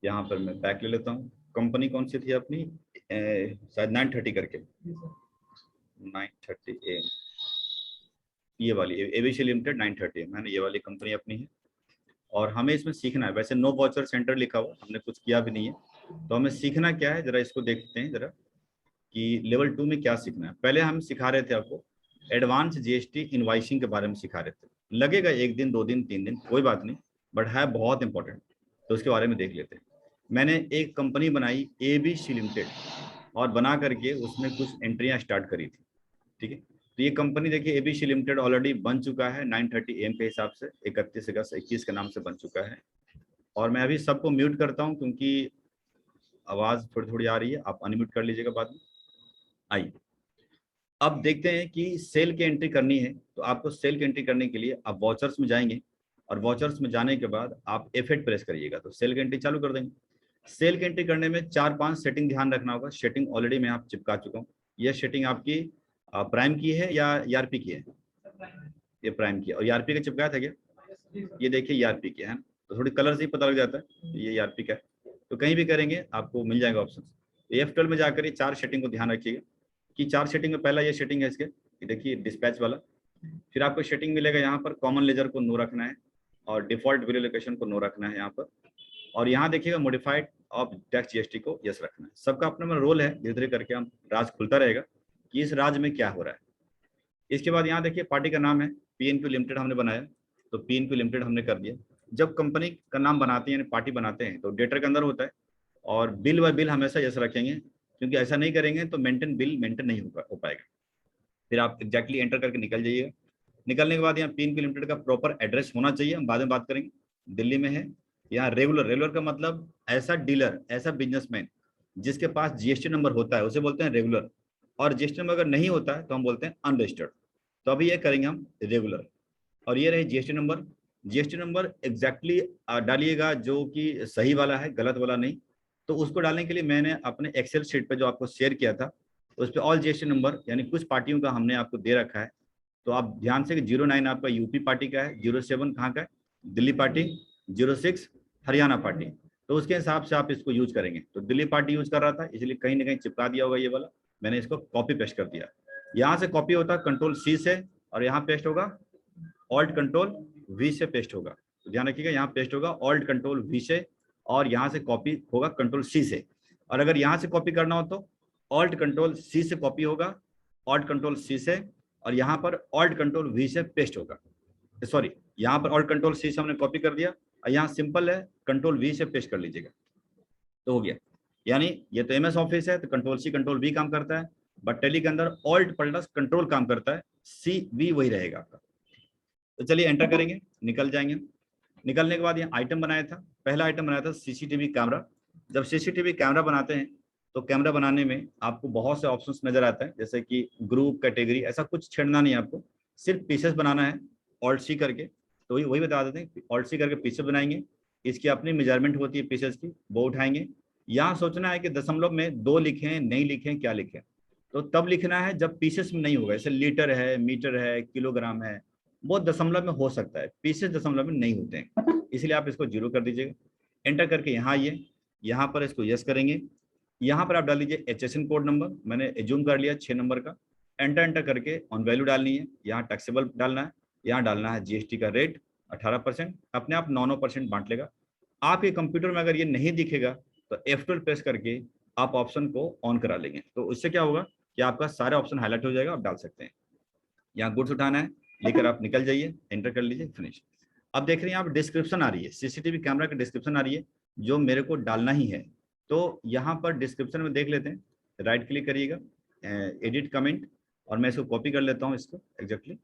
यहाँ पर मैं बैक ले लेता हूँ। कंपनी कौन सी थी अपनी, शायद 930 करके, 930 AM, ये वाली एबीसी लिमिटेड 930 AM है ना, ये वाली कंपनी अपनी है। और हमें इसमें सीखना है, वैसे नो वाउचर सेंटर लिखा हुआ, हमने कुछ किया भी नहीं है, तो हमें सीखना क्या है जरा इसको देखते हैं जरा, कि लेवल 2 में क्या सीखना है। पहले हम सिखा रहे थे आपको एडवांस जीएसटी इनवाइसिंग के बारे में सिखा रहे थे, लगेगा 1 दिन 2 दिन 3 दिन कोई बात नहीं, बट है बहुत इंपॉर्टेंट, तो उसके बारे में देख लेते हैं। मैंने एक कंपनी बनाई एबीसी लिमिटेड, और बना करके उसमें कुछ एंट्रियां स्टार्ट करी थी, ठीक है। तो ये कंपनी देखिए एबीसी लिमिटेड ऑलरेडी बन चुका है 930 AM के हिसाब से, 31 अगस्त 21 के नाम से बन चुका है। और मैं अभी सबको म्यूट करता हूं क्योंकि आवाज थोड़ी थोड़ी आ रही है, आप अनम्यूट कर लीजिएगा बाद में। आइए अब देखते हैं कि सेल की एंट्री करनी है, तो आपको सेल की एंट्री करने के लिए आप वॉचर्स में जाएंगे, और वॉचर्स में जाने के बाद आप F8 प्रेस करिएगा, तो सेल की एंट्री चालू कर देंगे। सेल की एंट्री करने में 4-5 सेटिंग ध्यान रखना होगा। सेटिंग ऑलरेडी मैं आप चिपका चुका हूँ। यह सेटिंग आपकी प्राइम की है या ERP की है? ये प्राइम की है। और ERP का चिपकाया था क्या? ये देखिए ERP की है ना, तो थोड़ी कलर से ही पता लग जाता है ये ERP का है। तो कहीं भी करेंगे आपको मिल जाएगा ऑप्शन। F12 में जाकर ये 4 सेटिंग को ध्यान रखिएगा कि 4 सेटिंग में पहला ये सेटिंग है इसके, ये देखिए डिस्पैच वाला। फिर आपको सेटिंग मिलेगा यहाँ पर, कॉमन लेजर को नो रखना है, और डिफॉल्ट वीडियो लोकेशन को नो रखना है यहाँ पर। और यहाँ देखिएगा मॉडिफाइड ऑफ टैक्स जीएसटी को यस रखना है। सबका अपना अपना रोल है, धीरे धीरे करके हम राज खुलता रहेगा कि इस राज में क्या हो रहा है। इसके बाद यहाँ देखिए पार्टी का नाम है PNQ लिमिटेड हमने बनाया, तो PNQ लिमिटेड हमने कर दिया। जब कंपनी का नाम बनाते हैं यानी पार्टी बनाते हैं तो डेटर के अंदर होता है, और बिल व बिल हमेशा यस रखेंगे, क्योंकि ऐसा नहीं करेंगे तो मेंटेन बिल मेंटेन नहीं हो पाएगा। फिर आप एग्जैक्टली एंटर करके निकल जाइएगा। निकलने के बाद यहाँ PNQ लिमिटेड का प्रॉपर एड्रेस होना चाहिए, हम बाद में बात करेंगे। दिल्ली में है। यहाँ रेगुलर, रेगुलर का मतलब ऐसा डीलर, ऐसा बिजनेसमैन जिसके पास GST नंबर होता है उसे बोलते हैं रेगुलर, और GST नंबर अगर नहीं होता है तो हम बोलते हैं अनरजिस्टर्ड। तो अभी ये करेंगे हम रेगुलर। और ये रहे GST number. GST number exactly डालिएगा जो कि सही वाला है, गलत वाला नहीं। तो उसको डालने के लिए मैंने अपने एक्सेल शीट पे जो आपको शेयर किया था उस पर ऑल GST नंबर यानी कुछ पार्टियों का हमने आपको दे रखा है। तो आप ध्यान से कि 09 आपका यूपी पार्टी का है, 07 कहाँ का है, दिल्ली पार्टी, 06 हरियाणा पार्टी। तो उसके हिसाब से आप इसको यूज करेंगे। तो दिल्ली पार्टी यूज कर रहा था इसलिए कहीं ना कहीं चिपका दिया होगा ये वाला, मैंने इसको कॉपी पेस्ट कर दिया। यहाँ से कॉपी होता है Ctrl+C से, और यहाँ पेस्ट होगा Alt+Ctrl+V से पेस्ट होगा। तो ध्यान रखिएगा यहाँ पेस्ट होगा Alt+Ctrl+V से, और यहाँ से कॉपी होगा Ctrl+C से। और अगर यहाँ से कॉपी करना हो तो Alt+Ctrl+C से कॉपी होगा, Alt+Ctrl+C से, और यहाँ पर Alt+Ctrl+V से पेस्ट होगा। सॉरी, यहाँ पर Alt+Ctrl+C से हमने कॉपी कर दिया, और यहाँ सिंपल है Ctrl+V से पेस्ट कर लीजिएगा, तो हो गया। यानी ये तो MS ऑफिस है तो Ctrl+C Ctrl+V काम करता है, बट टैली के अंदर Alt+Ctrl काम करता है, CV वही रहेगा आपका। तो चलिए एंटर करेंगे, निकल जाएंगे। निकलने के बाद यहाँ आइटम बनाया था, पहला आइटम बनाया था CCTV कैमरा। जब CCTV कैमरा बनाते हैं तो कैमरा बनाने में आपको बहुत से ऑप्शंस नजर आते हैं, जैसे कि ग्रुप, कैटेगरी, ऐसा कुछ छेड़ना नहीं है आपको, सिर्फ पीसेस बनाना है Alt+C करके। तो वही बता देते हैं, Alt+C करके पीसेस बनाएंगे। इसकी अपनी मेजरमेंट होती है पीसेस की, वो उठाएंगे। यहाँ सोचना है कि दशमलव में 2 लिखें, नहीं लिखें, क्या लिखें। तो तब लिखना है जब पीसेस में नहीं होगा, जैसे लीटर है, मीटर है, किलोग्राम है, वो दशमलव में हो सकता है, पीसेस दशमलव में नहीं होते हैं, इसलिए आप इसको 0 कर दीजिएगा। एंटर करके यहाँ आइए, यहाँ पर इसको यस करेंगे। यहाँ पर आप डाल दीजिए HSN कोड नंबर, मैंने एज्यूम कर लिया 6 नंबर का। एंटर एंटर करके ऑन वैल्यू डालनी है, यहाँ टैक्सेबल डालना है, यहाँ डालना है GST का रेट 18%, अपने आप 9% बांट लेगा। आपके कंप्यूटर में अगर ये नहीं दिखेगा तो F12 प्रेस करके आप ऑप्शन को ऑन करा लेंगे, तो उससे क्या होगा कि आपका सारे ऑप्शन हाईलाइट हो जाएगा, आप डाल सकते हैं। यहाँ गुड्स उठाना है, लेकर आप निकल जाइए, एंटर कर लीजिए, फिनिश। अब देख रहे हैं आप डिस्क्रिप्शन आ रही है, CCTV कैमरा की डिस्क्रिप्शन आ रही है जो मेरे को डालना ही है। तो यहाँ पर डिस्क्रिप्शन में देख लेते हैं, राइट क्लिक करिएगा, एडिट कमेंट, और मैं इसको कॉपी कर लेता हूँ, इसको एग्जैक्टली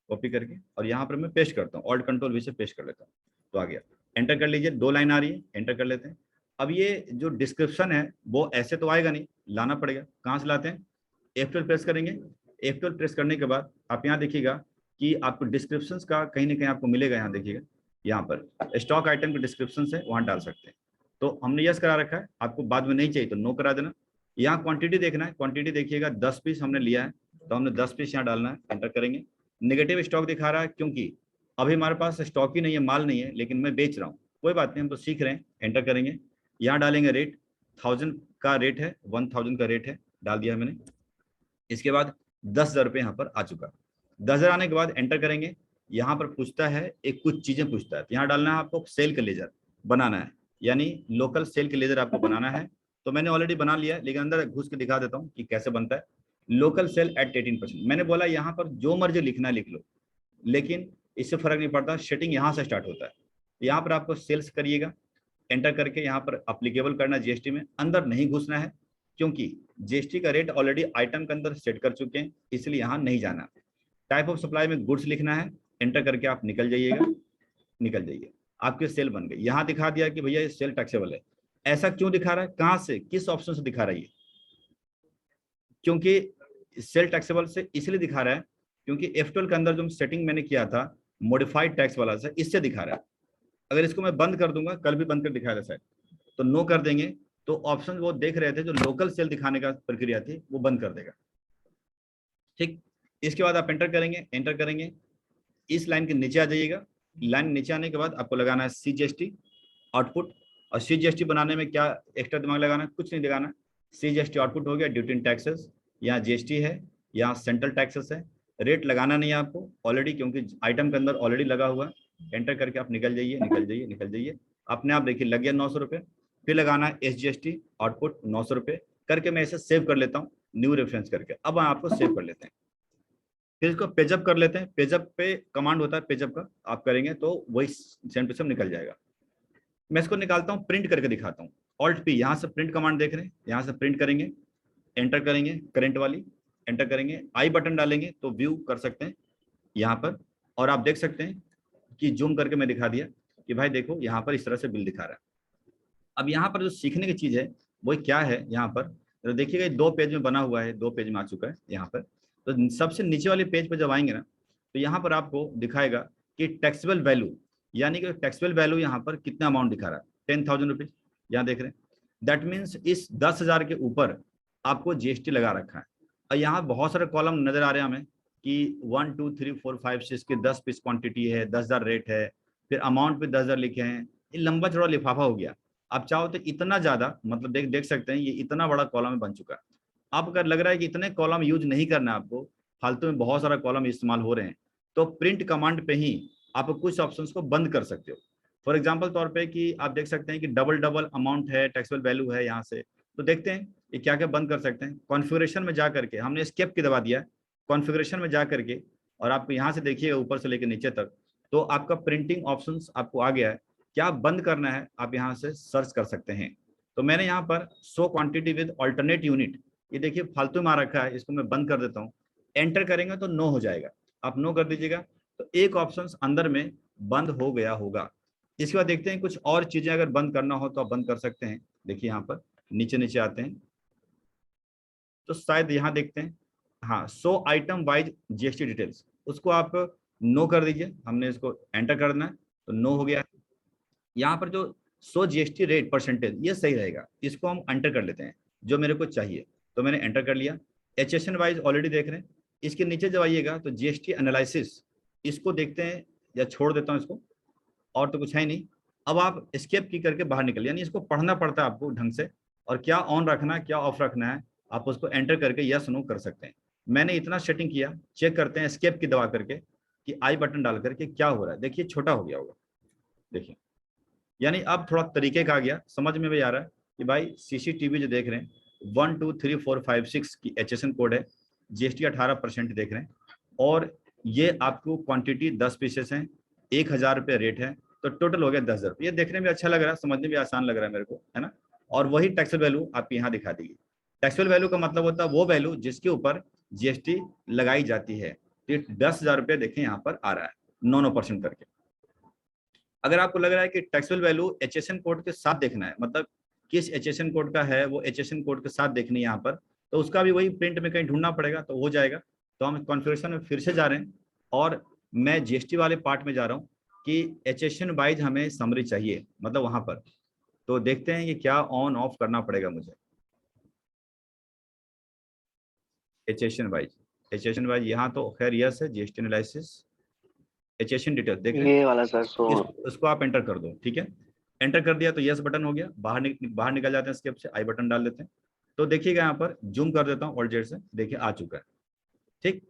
कॉपी करके, और यहाँ पर मैं पेस्ट करता हूँ, Alt+Ctrl+V से पेस्ट कर लेता हूँ। तो आ गया, एंटर कर लीजिए, 2 लाइन आ रही है, एंटर कर लेते हैं। अब ये जो डिस्क्रिप्शन है वो ऐसे तो आएगा नहीं, लाना पड़ेगा। कहाँ से लाते हैं? F12 प्रेस करेंगे। F12 प्रेस करने के बाद आप यहाँ देखिएगा कि आपको डिस्क्रिप्शन का कहीं ना कहीं आपको मिलेगा, यहाँ देखिएगा, यहाँ पर स्टॉक आइटम के डिस्क्रिप्शन है, वहाँ डाल सकते हैं। तो हमने यस करा रखा है, आपको बाद में नहीं चाहिए तो नो करा देना। यहाँ क्वांटिटी देखना है, क्वांटिटी देखिएगा 10 पीस हमने लिया है, तो हमने 10 पीस यहाँ डालना है, एंटर करेंगे। नेगेटिव स्टॉक दिखा रहा है क्योंकि अभी हमारे पास स्टॉक ही नहीं है, माल नहीं है, लेकिन मैं बेच रहा हूँ, कोई बात नहीं, हम तो सीख रहे हैं, एंटर करेंगे। यहाँ डालेंगे रेट, 1000 का रेट है, 1000 का रेट है, डाल दिया मैंने। इसके बाद 10,000 रुपये यहाँ पर आ चुका। 10,000 आने के बाद एंटर करेंगे। यहाँ पर पूछता है, एक कुछ चीजें पूछता है, तो यहाँ डालना है आपको सेल का लेजर बनाना है, यानी लोकल सेल का लेजर आपको बनाना है। तो मैंने ऑलरेडी बना लिया है, लेकिन अंदर घुस के दिखा देता हूँ कि कैसे बनता है। Local sale at 18%। मैंने बोला यहाँ पर जो मर्जी लिखना लिख लो, लेकिन इससे फर्क नहीं पड़ता, सेटिंग यहाँ से स्टार्ट होता है। यहाँ पर आपको सेल्स करिएगा, एंटर करके यहाँ पर अप्लीकेबल करना जीएसटी में, अंदर नहीं घुसना है क्योंकि जीएसटी का रेट ऑलरेडी आइटम के अंदर सेट कर चुके हैं, इसलिए यहाँ नहीं जाना। टाइप ऑफ सप्लाई में गुड्स लिखना है, एंटर करके आप निकल जाइएगा, निकल जाइए, आपकी सेल बन गई। यहाँ दिखा दिया कि भैया ये सेल टैक्सेबल है। ऐसा क्यों दिखा रहा है, कहाँ से, किस ऑप्शन से दिखा रहा है? क्योंकि सेल टैक्सेबल से इसलिए दिखा रहा है क्योंकि F12 के अंदर जो सेटिंग मैंने किया था मॉडिफाइड टैक्स वाला से, इससे दिखा रहा है। अगर इसको मैं बंद कर दूंगा, कल भी बंद कर दिखाया था शायद, तो नो कर देंगे तो ऑप्शन वो देख रहे थे जो लोकल सेल दिखाने का प्रक्रिया थी वो बंद कर देगा। ठीक, इसके बाद आप एंटर करेंगे, एंटर करेंगे, इस लाइन के नीचे आ जाइएगा। लाइन नीचे आने के बाद आपको लगाना है CGST आउटपुट। और CGST बनाने में क्या एक्स्ट्रा दिमाग लगाना है, कुछ नहीं लगाना। CGST आउटपुट हो गया, ड्यूटी इन टैक्सेस, यहाँ GST है, यहाँ सेंट्रल टैक्सेस है। रेट लगाना नहीं है आपको ऑलरेडी, क्योंकि आइटम के अंदर ऑलरेडी लगा हुआ है। एंटर करके आप निकल जाइए, निकल जाइए, निकल जाइए, अपने आप देखिए लग गया 900 रुपये। फिर लगाना है SGST आउटपुट 900 रुपये करके, मैं इसे सेव कर लेता हूँ न्यू रेफरेंस करके। अब आपको सेव कर लेते हैं, फिर इसको पेजअप कर लेते हैं। पेजअप पे कमांड होता है पेजअप का, आप करेंगे तो वही सेम टू सेम निकल जाएगा। मैं इसको निकालता हूँ, प्रिंट करके दिखाता हूँ। Alt P, यहाँ से प्रिंट कमांड देख रहे हैं, यहाँ से प्रिंट करेंगे, एंटर करेंगे करंट वाली, एंटर करेंगे, आई बटन डालेंगे तो व्यू कर सकते हैं यहाँ पर। और आप देख सकते हैं कि जूम करके मैं दिखा दिया कि भाई देखो यहाँ पर इस तरह से बिल दिखा रहा है। अब यहाँ पर जो सीखने की चीज है वो क्या है, यहाँ पर तो देखिएगा 2 पेज में बना हुआ है, 2 पेज में आ चुका है यहाँ पर। तो सबसे नीचे वाले पेज पर जब आएंगे ना, तो यहाँ पर आपको दिखाएगा कि टैक्सेबल वैल्यू, यानी कि टैक्सेबल वैल्यू यहाँ पर कितना अमाउंट दिखा रहा है, 10,000 रुपीज यहाँ देख रहे हैं। दैट मीन्स इस 10,000 के ऊपर आपको GST लगा रखा है। और यहाँ बहुत सारे कॉलम नजर आ रहे हैं हमें कि 1 2 3 4 5 6 की 10 पीस क्वांटिटी है, 10,000 रेट है, फिर अमाउंट पे 10,000 लिखे हैं। ये लंबा चौड़ा लिफाफा हो गया। आप चाहो तो इतना ज्यादा, मतलब देख सकते हैं ये इतना बड़ा कॉलम बन चुका है। आप अगर लग रहा है कि इतने कॉलम यूज नहीं करना है आपको, फालतू में बहुत सारा कॉलम इस्तेमाल हो रहे हैं, तो प्रिंट कमांड पे ही आप कुछ ऑप्शंस को बंद कर सकते हो। फॉर एग्जांपल तौर पे कि आप देख सकते हैं कि डबल अमाउंट है, टैक्सेबल वैल्यू है यहाँ से, तो देखते हैं ये क्या क्या बंद कर सकते हैं। कॉन्फ़िगरेशन में जा करके हमने एस्केप की दबा दिया, कॉन्फ़िगरेशन में जा करके, और आपको यहाँ से देखिएगा ऊपर से लेकर नीचे तक, तो आपका प्रिंटिंग ऑप्शंस आपको आ गया है। क्या बंद करना है आप यहाँ से सर्च कर सकते हैं। तो मैंने यहाँ पर show quantity with alternate unit, ये देखिए फालतू में आ रखा है, इसको मैं बंद कर देता हूँ। एंटर करेंगे तो नो हो जाएगा, आप नो कर दीजिएगा, तो एक ऑप्शन अंदर में बंद हो गया होगा। इसके बाद देखते हैं कुछ और चीजें अगर बंद करना हो तो आप बंद कर सकते हैं। देखिए यहाँ पर नीचे नीचे आते हैं तो शायद यहाँ देखते हैं, हाँ, show item wise GST details, उसको आप नो कर दीजिए। हमने इसको एंटर करना है तो नो हो गया है। यहाँ पर जो शो GST रेट परसेंटेज, ये सही रहेगा, इसको हम एंटर कर लेते हैं जो मेरे को चाहिए, तो मैंने एंटर कर लिया। HSN वाइज ऑलरेडी देख रहे हैं। इसके नीचे जब आइएगा तो GST एनालिसिस, इसको देखते हैं या छोड़ देता हूँ इसको, और तो कुछ है नहीं। अब आप एस्केप की करके बाहर निकल, यानी इसको पढ़ना पड़ता है आपको ढंग से, और क्या ऑन रखना है क्या ऑफ रखना है आप उसको एंटर करके यस नो कर सकते हैं। मैंने इतना सेटिंग किया, चेक करते हैं एस्केप की दबा करके कि आई बटन डाल करके क्या हो रहा है। देखिए छोटा हो गया होगा, देखिए, यानी अब थोड़ा तरीके का आ गया, समझ में भी आ रहा है कि भाई CCTV जो देख रहे हैं 1 2 3 4 5 6 की HSN कोड है, GST 18% देख रहे हैं, और ये आपको क्वांटिटी 10 पीसेस हैं, 1,000 रुपये रेट है, तो टोटल हो गया 10,000 रुपये। ये देखने में अच्छा लग रहा है, समझने में आसान लग रहा है मेरे को, है ना। और वही टैक्सेबल वैल्यू आपको यहाँ दिखा देगी। टैक्सेबल वैल्यू का मतलब होता है वो वैल्यू जिसके ऊपर GST लगाई जाती है। तो 10,000 रुपये देखें यहाँ पर आ रहा है 9% करके। अगर आपको लग रहा है कि टैक्सेबल वैल्यू HSN कोड के साथ देखना है, मतलब किस HSN कोड का है वो HSN कोड के साथ देखनी है यहाँ पर, तो उसका भी वही प्रिंट में कहीं ढूंढना पड़ेगा, तो हो जाएगा। तो हम कॉन्फ़िगरेशन में फिर से जा रहे हैं और मैं GST वाले पार्ट में जा रहा हूँ कि HSN वाइज हमें समरी चाहिए, मतलब वहां पर। तो देखते हैं कि क्या ऑन ऑफ करना पड़ेगा मुझे। HSN वाइज यहाँ तो खैर यस है, GST एनालिसिस HSN डिटेल देख रहे हैं, ये वाला सर सो उसको आप एंटर कर दो, ठीक है। एंटर कर दिया तो यस बटन हो गया, बाहर निकल जाते हैं स्केप से, आई बटन डाल देते हैं। तो देखिएगा यहाँ पर जूम कर देता हूँ ऑल्ट जेड से, देखिए आ चुका है। ठीक,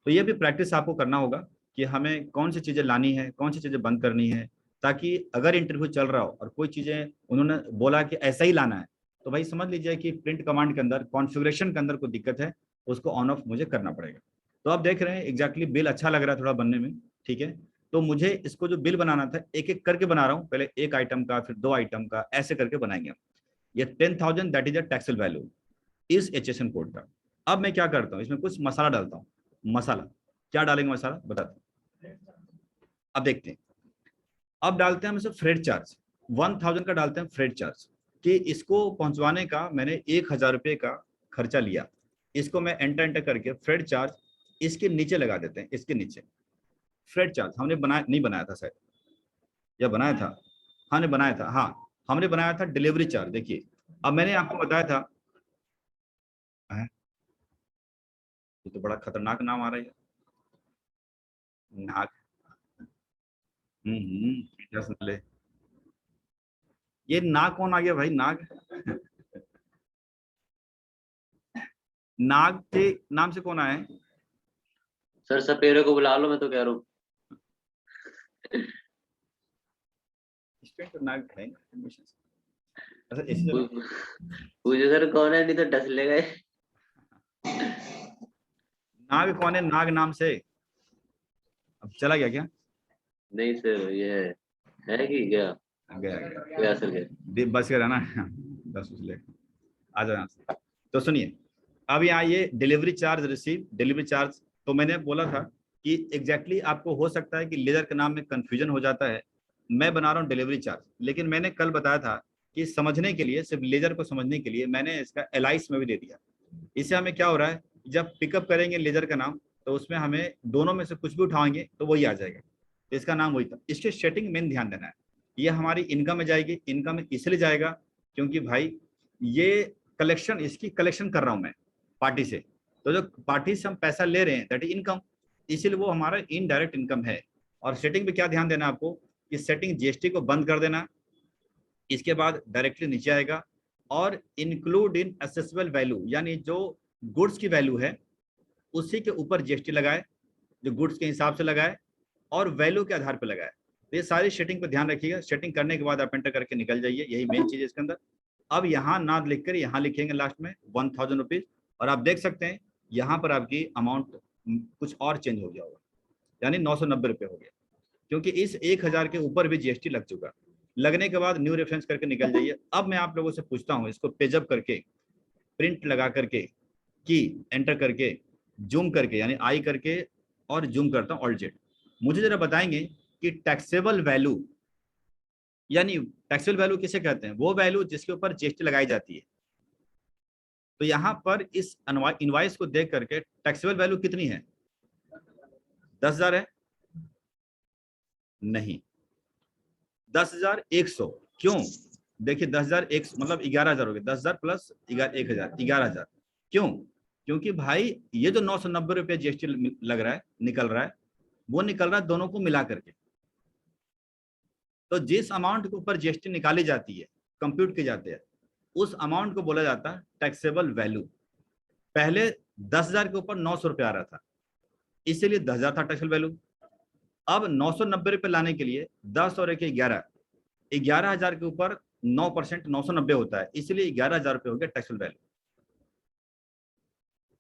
तो ये भी प्रैक्टिस आपको करना होगा कि हमें कौन सी चीजें लानी है, कौन सी चीजें बंद करनी है, ताकि अगर इंटरव्यू चल रहा हो और कोई चीजें उन्होंने बोला कि ऐसा ही लाना है, तो भाई समझ लीजिए कि प्रिंट कमांड के अंदर कॉन्फ़िगरेशन के अंदर कोई दिक्कत है, उसको ऑन ऑफ मुझे करना पड़ेगा। तो आप देख रहे हैं एग्जैक्टली बिल अच्छा लग रहा है थोड़ा बनने में। ठीक है, तो मुझे इसको जो बिल बनाना था एक एक करके बना रहा हूँ, पहले एक आइटम का, फिर 2 आइटम का, ऐसे करके बनाएंगे। ये 10,000 that is a taxable value इस HSN कोड का। अब मैं क्या करता हूँ, इसमें कुछ मसाला डालता हूँ। मसाला क्या डालेंगे, मसाला बताते हैं। अब देखते हैं, अब डालते हैं हम इसे फ्रेट चार्ज, 1000 का डालते हैं फ्रेट चार्ज, कि इसको पहुंचवाने का मैंने 1000 रुपये का खर्चा लिया। इसको मैं एंटर एंटर करके फ्रेट चार्ज इसके नीचे लगा देते हैं, इसके नीचे फ्रेट चार्ज हमने बनाया नहीं, बनाया था शायद, या बनाया था, हमने बनाया था, हाँ हमने बनाया था डिलीवरी चार्ज। देखिए अब मैंने आपको बताया था, ये तो बड़ा खतरनाक नाम आ रहा है, नाग। पीटर सुन, ये नाग कौन आ गया भाई, नाग। नाग के नाम से कौन आया है। सर सपेरे को बुला लो, मैं तो कह रहा हूँ। इस पे तो नाग है अच्छा ऐसे चलो। पूछो सर कौन है, नहीं तो डस लेगा। नाग कौन है, नाग नाम से अब चला गया क्या। नहीं सर, ये है कि क्या गया गया, गया सर, गया। बस गया ना। बस उस ले आ जाओ यहाँ से। तो सुनिए, अब यहाँ ये delivery charge receive, delivery charge, तो मैंने बोला था कि एग्जैक्टली आपको हो सकता है कि लेजर के नाम में कंफ्यूजन हो जाता है। मैं बना रहा हूँ डिलीवरी चार्ज, लेकिन मैंने कल बताया था कि समझने के लिए, सिर्फ लेजर को समझने के लिए मैंने इसका एलाइस में भी दे दिया। इससे हमें क्या हो रहा है, जब पिकअप करेंगे लेजर का नाम, तो उसमें हमें दोनों में से कुछ भी उठाएंगे तो वही आ जाएगा। तो इसका नाम वही था। इसके सेटिंग मेन ध्यान देना है, ये हमारी इनकम में जाएगी। इनकम में इसलिए जाएगा क्योंकि भाई ये कलेक्शन, इसकी कलेक्शन कर रहा हूं मैं पार्टी से, तो जो पार्टी से हम पैसा ले रहे हैं दैट इज इनकम, इसीलिए वो हमारा इनडायरेक्ट इनकम है। और सेटिंग पे क्या ध्यान देना आपको, कि सेटिंग जीएसटी को बंद कर देना, इसके बाद डायरेक्टली नीचे आएगा और इंक्लूड इन असेसेबल वैल्यू, यानी जो गुड्स की वैल्यू है उसी के ऊपर जीएसटी लगाए, जो गुड्स के हिसाब से लगाए और वैल्यू के आधार पर लगाए। तो ये सारी सेटिंग पर ध्यान रखिएगा। सेटिंग करने के बाद आप एंटर करके निकल जाइए, यही मेन चीज है इसके अंदर। अब यहाँ ना लिखकर यहाँ लिखेंगे लास्ट में 1000 रुपीज, और आप देख सकते हैं यहाँ पर आपकी अमाउंट कुछ और चेंज हो गया होगा, यानी 990 रुपये हो गया, क्योंकि इस 1000 के ऊपर भी जीएसटी लग चुका। लगने के बाद न्यू रेफरेंस करके निकल जाइए। अब मैं आप लोगों से पूछता हूँ, इसको पेजअप करके, प्रिंट लगा करके, की एंटर करके, जूम करके, यानी आई करके और जूम करता हूँ ऑल्ट जेड, मुझे जरा बताएंगे कि टैक्सेबल वैल्यू, यानी टैक्सेबल वैल्यू किसे कहते हैं, वो वैल्यू जिसके ऊपर जीएसटी लगाई जाती है। तो यहां पर इस इनवाइस को देख करके टैक्सेबल वैल्यू कितनी है, 10,000 है, नहीं 10,100। क्यों, देखिए 10,100 मतलब 11,000 हो गया, 10,000 प्लस 1,000, 11,000। क्यों, क्योंकि भाई ये जो 990 रुपये जीएसटी लग रहा है, निकल रहा है, वो निकल रहा है दोनों को मिला करके। तो जिस अमाउंट के ऊपर जीएसटी निकाली जाती है, कंप्यूट की जाती है, उस अमाउंट को बोला जाता है टैक्सेबल वैल्यू। पहले 10,000 के ऊपर 900 रुपये आ रहा था, इसीलिए 10,000 था टैक्सेबल वैल्यू। अब 990 रुपये लाने के लिए 10 और 1 11, 11,000 के ऊपर 9% 990 होता है, इसलिए 11,000 रुपये हो गया टैक्सेबल वैल्यू।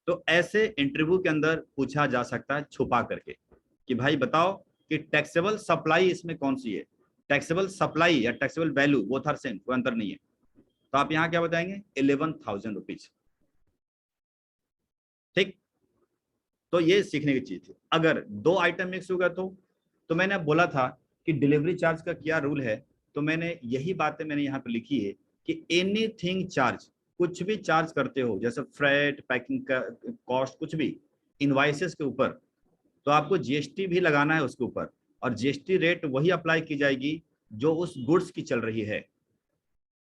तो ऐसे इंटरव्यू के अंदर पूछा जा सकता है छुपा करके कि भाई बताओ कि टैक्सेबल सप्लाई इसमें कौन सी है, टैक्सेबल सप्लाई या टैक्सेबल वैल्यू, वो आर सेम, कोई अंतर नहीं है। तो आप यहाँ क्या बताएंगे, 11,000 रुपीज। ठीक, तो ये सीखने की चीज थी। अगर 2 आइटम मिक्स होगा तो मैंने बोला था कि डिलीवरी चार्ज का क्या रूल है, तो मैंने यही बातें मैंने यहाँ पे लिखी है कि एनीथिंग चार्ज, कुछ भी चार्ज करते हो, जैसे फ्रेट, पैकिंग का कॉस्ट, कुछ भी इनवाइसेस के ऊपर, तो आपको जीएसटी भी लगाना है उसके ऊपर, और जीएसटी रेट वही अप्लाई की जाएगी जो उस गुड्स की चल रही है।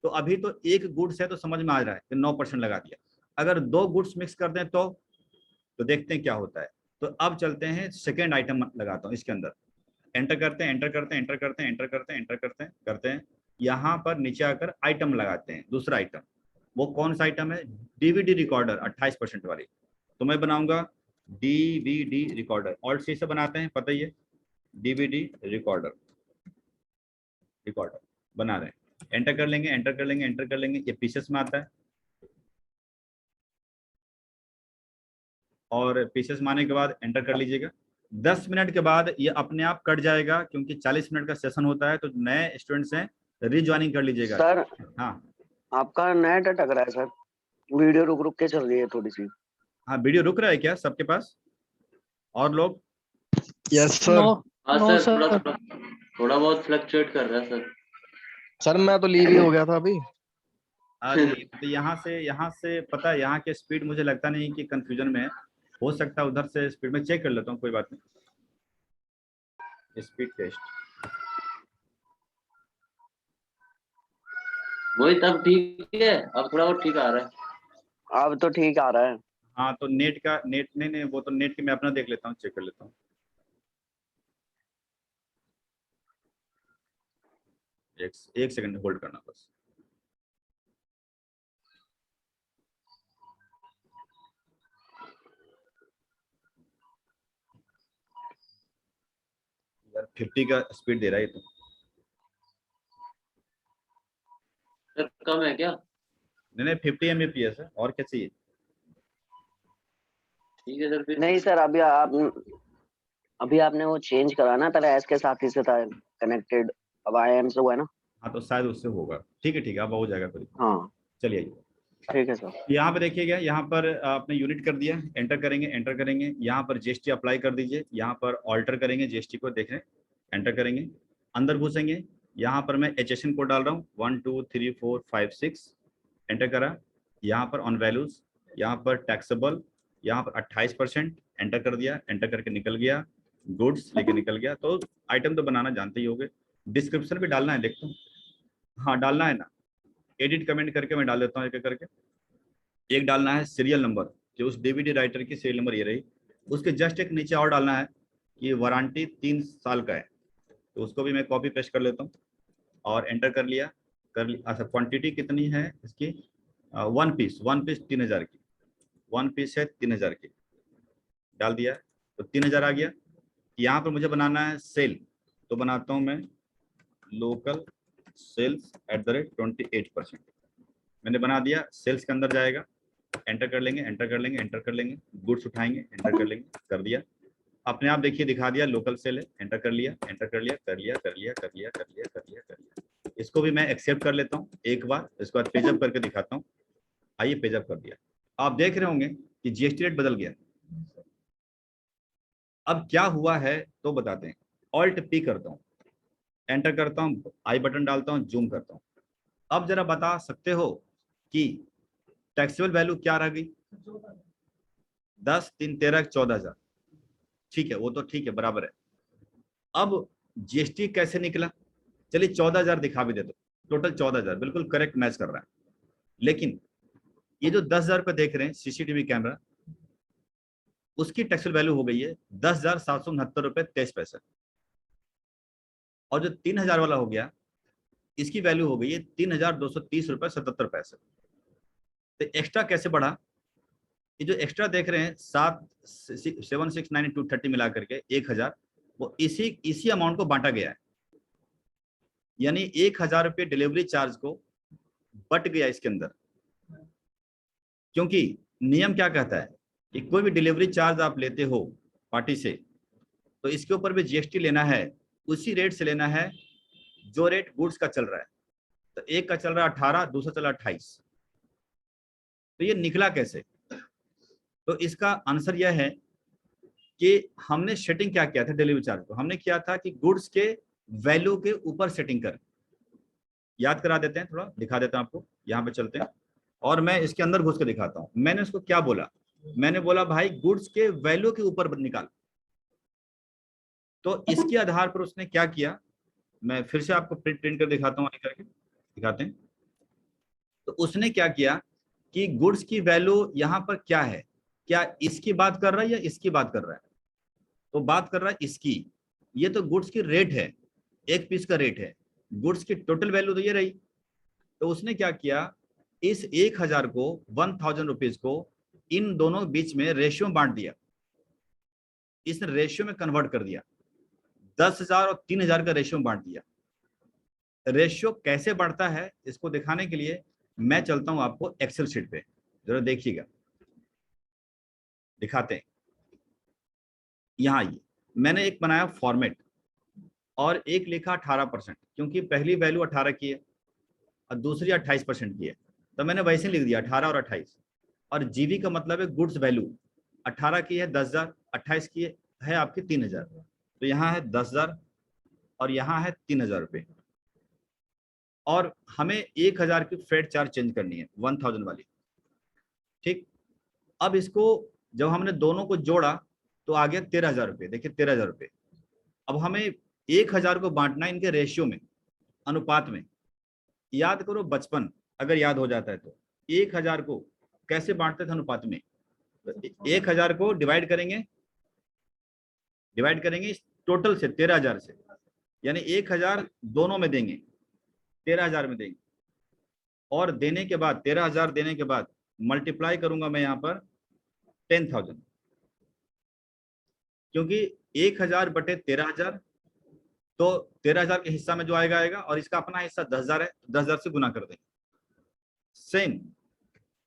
तो अभी तो एक गुड्स है तो समझ में आ रहा है कि 9% लगा दिया, अगर 2 गुड्स मिक्स कर दें तो देखते हैं क्या होता है। तो अब चलते हैं सेकेंड आइटम लगाता हूँ इसके अंदर, एंटर करते हैं, एंटर करते हैं, एंटर करते हैं, एंटर करते हैं, एंटर करते हैं, करते हैं, यहाँ पर नीचे आकर आइटम लगाते हैं, दूसरा आइटम। वो कौन सा आइटम है? डीवीडी रिकॉर्डर 28% वाली। तो मैं बनाऊंगा डीवीडी रिकॉर्डर, ऑल्ट सी से बनाते हैं, पता ही है, डीवीडी रिकॉर्डर, रिकॉर्डर बना रहे हैं। एंटर कर लेंगे, एंटर कर लेंगे, एंटर कर लेंगे। ये पीसेस में आता है, और पीसेस मारने के बाद एंटर कर लीजिएगा। 10 मिनट के बाद ये अपने आप कट जाएगा, क्योंकि 40 मिनट का सेशन होता है। तो नए स्टूडेंट्स हैं, रीज्वाइनिंग कर लीजिएगा। सर हाँ आपका नेट अटक रहा है सर, वीडियो रुक रुक के चल रही है थोड़ी सी। हाँ, वीडियो रुक रहा है क्या सबके पास? और लोग? Yes sir. हाँ नो सर, थोड़ा बहुत फ्लक्चुएट कर रहा है सर। सर मैं तो लीव ही हो गया था अभी। तो यहाँ से पता है, यहाँ के स्पीड मुझे लगता नहीं कि कंफ्यूजन में है, हो सकता है उधर से स्पीड में चेक कर लेता हूँ, कोई बात नहीं। स्पीड टेस्ट वही तब ठीक है, अब थोड़ा बहुत ठीक आ रहा है। अब तो ठीक आ रहा है। हाँ, तो नेट का नेट नहीं, वो तो नेट की मैं अपना देख लेता हूँ, चेक कर लेता हूँ। एक सेकंड होल्ड करना बस। यार 50 का स्पीड दे रहा है ये तो। सर कम है क्या? नहीं 50 Mbps है, और क्या चाहिए? ठीक है सर फिर। नहीं सर, अभी आपने वो चेंज करा ना, पहले एस के साथ ही से था कनेक्टेड, अब IM से हुआ है ना। हाँ, तो शायद उससे होगा। ठीक है, अब हो जाएगा कोई। हाँ चलिए आइए। ठीक है सर। यहाँ पे देखिएगा, यहाँ पर आपने यूनिट कर दिया, एंटर करेंगे, एंटर करेंगे। यहाँ पर जीएसटी अप्लाई कर दीजिए, यहाँ पर ऑल्टर करेंगे जीएसटी को, देख रहे हैं, एंटर करेंगे, अंदर घुसेंगे। यहाँ पर मैं HSN कोड डाल रहा हूँ 1 2 3 4 5 6, एंटर करा। यहाँ पर ऑन वैल्यूज, यहाँ पर टैक्सेबल, यहाँ पर 28%, एंटर कर दिया, एंटर करके निकल गया, गुड्स लेके निकल गया। तो आइटम तो बनाना जानते ही होंगे। डिस्क्रिप्शन भी डालना है, देखता हूँ, हाँ डालना है ना, एडिट कमेंट करके मैं डाल देता हूँ एक एक करके। एक डालना है सीरियल नंबर, कि उस डीवीडी राइटर की सीरियल नंबर ये रही। उसके जस्ट एक नीचे और डालना है कि वारंटी 3 साल का है, तो उसको भी मैं कॉपी पेस्ट कर लेता हूँ, और एंटर कर लिया, अच्छा क्वांटिटी कितनी है इसकी? 1 पीस 3000 की, 1 पीस है 3000 की, डाल दिया, तो 3000 आ गया। यहाँ पर मुझे बनाना है सेल, तो बनाता हूँ मैं लोकल सेल्स @28%, मैंने बना दिया। सेल्स के अंदर जाएगा, एंटर कर लेंगे, एंटर कर लेंगे, एंटर कर लेंगे, गुड्स उठाएंगे, एंटर कर लेंगे, कर दिया, अपने आप देखिए दिखा दिया लोकल सेल है, एंटर कर लिया, एंटर कर लिया, कर लिया, कर लिया, कर लिया, कर लिया, कर लिया, कर लिया। इसको भी मैं एक्सेप्ट कर लेता हूँ एक बार, इसके बाद पेजअप करके दिखाता हूँ। आइए, पेजअप कर दिया। आप देख रहे होंगे कि जीएसटी रेट बदल गया। अब क्या हुआ है तो बताते हैं। ऑल्ट P करता हूँ, एंटर करता हूँ, आई बटन डालता हूँ, जूम करता हूँ। अब जरा बता सकते हो कि टैक्सेबल वैल्यू क्या रह गई? 10 3 13 14,000, ठीक है, वो तो ठीक है, बराबर है। अब जीएसटी कैसे निकला? चलिए 14,000 दिखा भी दे दो, टोटल 14,000 बिल्कुल करेक्ट मैच कर रहा है। लेकिन ये जो 10,000 रुपये देख रहे हैं सीसीटीवी कैमरा, उसकी टैक्सेबल वैल्यू हो गई है 10,769 रुपये 23 पैसे। और जो 3,000 वाला हो गया, इसकी वैल्यू हो गई है 3,230 रुपये 77 पैसे। तो एक्स्ट्रा कैसे बढ़ा? ये जो एक्स्ट्रा देख रहे हैं 7,692 मिला करके 1,000, वो इसी अमाउंट को बांटा गया है, यानी 1,000 रुपये डिलीवरी चार्ज को बट गया इसके अंदर। क्योंकि नियम क्या कहता है कि कोई भी डिलीवरी चार्ज आप लेते हो पार्टी से, तो इसके ऊपर भी जीएसटी लेना है, उसी रेट से लेना है जो रेट गुड्स का चल रहा है। तो एक का चल रहा है 18, दूसरा चल रहा 28, तो ये निकला कैसे? तो इसका आंसर यह है कि हमने सेटिंग क्या किया था डिलीवरी चार्ज को, हमने किया था कि गुड्स के वैल्यू के ऊपर सेटिंग कर। याद करा देते हैं, थोड़ा दिखा देता हूं आपको, यहाँ पे चलते हैं और मैं इसके अंदर घुस के दिखाता हूं। मैंने उसको क्या बोला? मैंने बोला भाई गुड्स के वैल्यू के ऊपर निकाल। तो इसके आधार पर उसने क्या किया, मैं फिर से आपको प्रिंट कर दिखाता हूँ, करके दिखाते हैं। तो उसने क्या किया कि गुड्स की वैल्यू यहाँ पर क्या है, क्या इसकी बात कर रहा है या इसकी बात कर रहा है? तो बात कर रहा है इसकी। ये तो गुड्स की रेट है, एक पीस का रेट है, गुड्स की टोटल वैल्यू तो ये रही। तो उसने क्या किया, इस 1000 को 1000 रुपीज को इन दोनों बीच में रेशियो में बांट दिया, इसने रेशियो में कन्वर्ट कर दिया, 10,000 और 3,000 का रेशियो में बांट दिया। रेशियो कैसे बढ़ता है इसको दिखाने के लिए मैं चलता हूं आपको एक्सेल शीट पे, जरा देखिएगा, दिखाते हैं। यहां ये मैंने एक बनाया फॉर्मेट और एक लिखा 18%, क्योंकि पहली वैल्यू 18 की है और दूसरी 28% की है, तो मैंने वैसे लिख दिया 18 और 28। और जीवी का मतलब है गुड्स वैल्यू, 18 की है 10,000, 28 की है आपकी 3,000, तो यहाँ है 10,000 और यहाँ है 3,000 रुपये। और हमें 1,000 की फ्रेट चार्ज चेंज करनी है 1,000 वाली, ठीक। अब इसको जब हमने दोनों को जोड़ा तो आ गया 13,000 रुपये, देखिए 13,000 रुपये। अब हमें 1,000 को बांटना है इनके रेशियो में, अनुपात में। याद करो बचपन, अगर याद हो जाता है तो 1,000 को कैसे बांटते थे अनुपात में, तो 1,000 को डिवाइड करेंगे इस टोटल से 13,000 से, यानी 1,000 दोनों में देंगे, 13,000 में देंगे, और देने के बाद 13,000 देने के बाद मल्टीप्लाई करूंगा मैं यहाँ पर 10,000, क्योंकि 1,000 बटे 13,000, तो 13,000 के हिस्सा में जो आएगा आएगा, और इसका अपना हिस्सा 10,000 है, 10,000 से गुना कर देंगे। सेम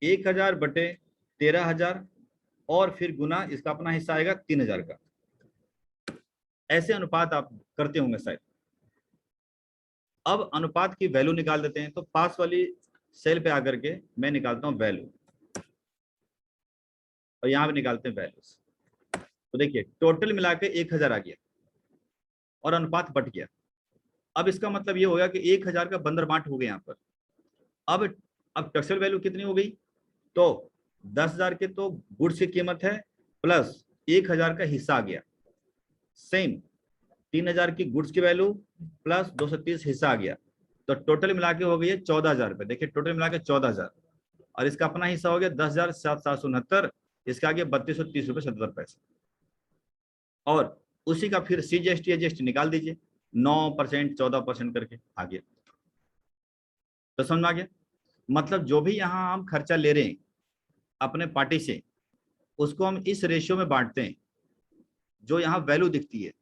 1,000 बटे 13,000 और फिर गुना इसका अपना हिस्सा आएगा 3,000 का। ऐसे अनुपात आप करते होंगे शायद। अब अनुपात की वैल्यू निकाल देते हैं, तो पास वाली सेल पे आकर के मैं निकालता हूं वैल्यू, और यहां पे निकालते हैं वैल्यूज। तो देखिए टोटल मिला के 1,000 आ गया और अनुपात बट गया। अब इसका मतलब ये होगा कि 1,000 का बंदर बांट हो गया यहाँ पर। अब टक्सल वैल्यू कितनी हो गई, तो 10,000 के तो गुड्स की कीमत है प्लस 1,000 का हिस्सा आ गया, सेम 3,000 की गुड्स की वैल्यू प्लस 230 हिस्सा आ गया, तो टोटल मिला के हो गई है 14,000 रुपये। देखिए टोटल मिला के 14,000, और इसका अपना हिस्सा हो गया 10,769, इसका आ गया 3,230 रुपये 77 पैसे। और उसी का फिर CGST एजीएसटी निकाल दीजिए, 9% 14% करके आ गया। तो समझ में आ गया, मतलब जो भी यहाँ हम खर्चा ले रहे हैं अपने पार्टी से, उसको हम इस रेशियो में बांटते हैं जो यहाँ वैल्यू दिखती है,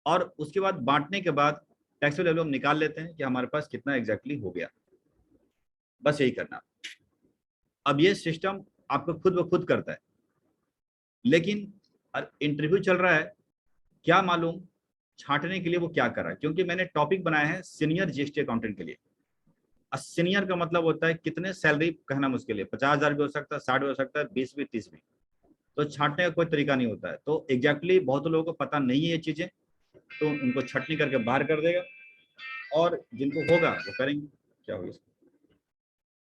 और उसके बाद बांटने के बाद टैक्सेबल वैल्यू हम निकाल लेते हैं कि हमारे पास कितना एग्जैक्टली हो गया। बस यही करना। अब ये सिस्टम आपको खुद ब खुद करता है, लेकिन इंटरव्यू चल रहा है, क्या मालूम छांटने के लिए वो क्या कर रहा है, क्योंकि मैंने टॉपिक बनाया है सीनियर GST अकाउंटेंट के लिए। सीनियर का मतलब होता है कितने सैलरी कहना मुश्किल है, 50,000 भी हो सकता है, 60 भी हो सकता है, 20 भी, 30 भी। तो छांटने का कोई तरीका नहीं होता है। तो एग्जैक्टली बहुत लोगों को पता नहीं है ये चीजें, तो उनको छटनी करके बाहर कर देगा, और जिनको होगा वो करेंगे। क्या होगा इसको?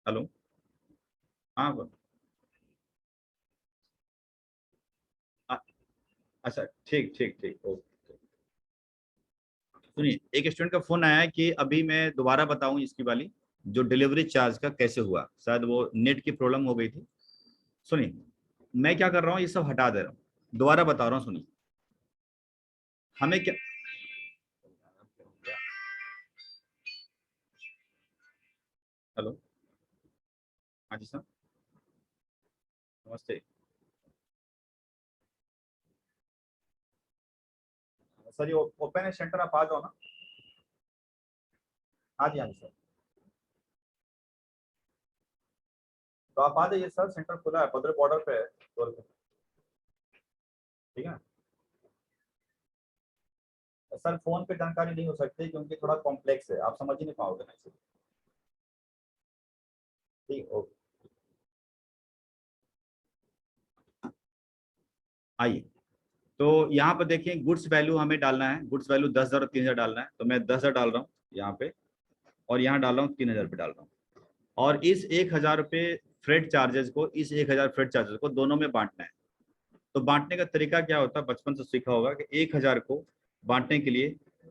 हेलो, हाँ अच्छा, ठीक ठीक ठीक, ओके। सुनिए, एक स्टूडेंट का फोन आया है कि अभी मैं दोबारा बताऊं इसकी वाली जो डिलीवरी चार्ज का कैसे हुआ, शायद वो नेट की प्रॉब्लम हो गई थी। सुनिए, मैं क्या कर रहा हूँ, ये सब हटा दे रहा हूँ, दोबारा बता रहा हूँ। सुनिए, हमें क्या, हेलो, हाँ जी सर, नमस्ते सर, ये ओपन है सेंटर, आप आ जाओ ना। हाँ जी, हाँ जी सर, तो आप आ जाइए सर, सेंटर खुला है, भद्र बॉर्डर पे है, ठीक है। सर फोन पे जानकारी नहीं हो सकती क्योंकि थोड़ा कॉम्प्लेक्स है, आप समझ ही नहीं पाओगे ना इसे। ठीक, ओके, आइए। तो यहाँ पर देखिए गुड्स वैल्यू हमें डालना है, गुड्स वैल्यू 10,000 और 3,000 डालना है, तो मैं 10,000 डाल रहा हूँ यहाँ पे, और यहाँ डाल रहा हूँ 3,000 रुपये डाल रहा हूँ। और इस 1,000 रुपये फ्रेट चार्जेस को, इस 1,000 फ्रेट चार्जेस को दोनों में बांटना है। तो बांटने का तरीका क्या होता है, बचपन से सीखा होगा कि 1,000 को बांटने के लिए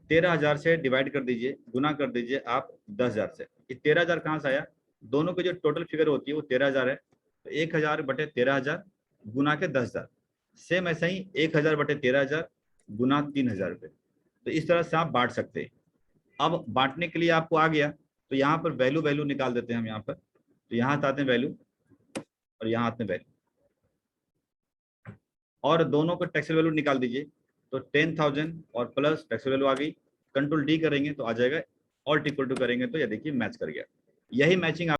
13,000 से डिवाइड कर दीजिए, गुना कर दीजिए आप 10,000 से। ये 13,000 कहाँ से आया, दोनों की जो टोटल फिगर होती है वो 13,000 है, तो 1,000 बटे 13,000 गुना के 10,000। सेम ऐसा ही 1,000 बटे 13,000 गुना 3,000 रुपये। तो इस तरह से आप बांट सकते हैं। अब बांटने के लिए आपको आ गया, तो यहाँ पर वैल्यू वैल्यू निकाल देते हैं हम यहाँ पर। तो यहाँ आते हैं वैल्यू और यहाँ आते हैं वैल्यू, और दोनों को टैक्सेबल वैल्यू निकाल दीजिए। तो 10,000 और प्लस टैक्सेबल वैल्यू आ गई, कंट्रोल डी करेंगे तो आ जाएगा, ऑल्ट इक्वल टू करेंगे तो ये देखिए मैच कर गया। यही मैचिंग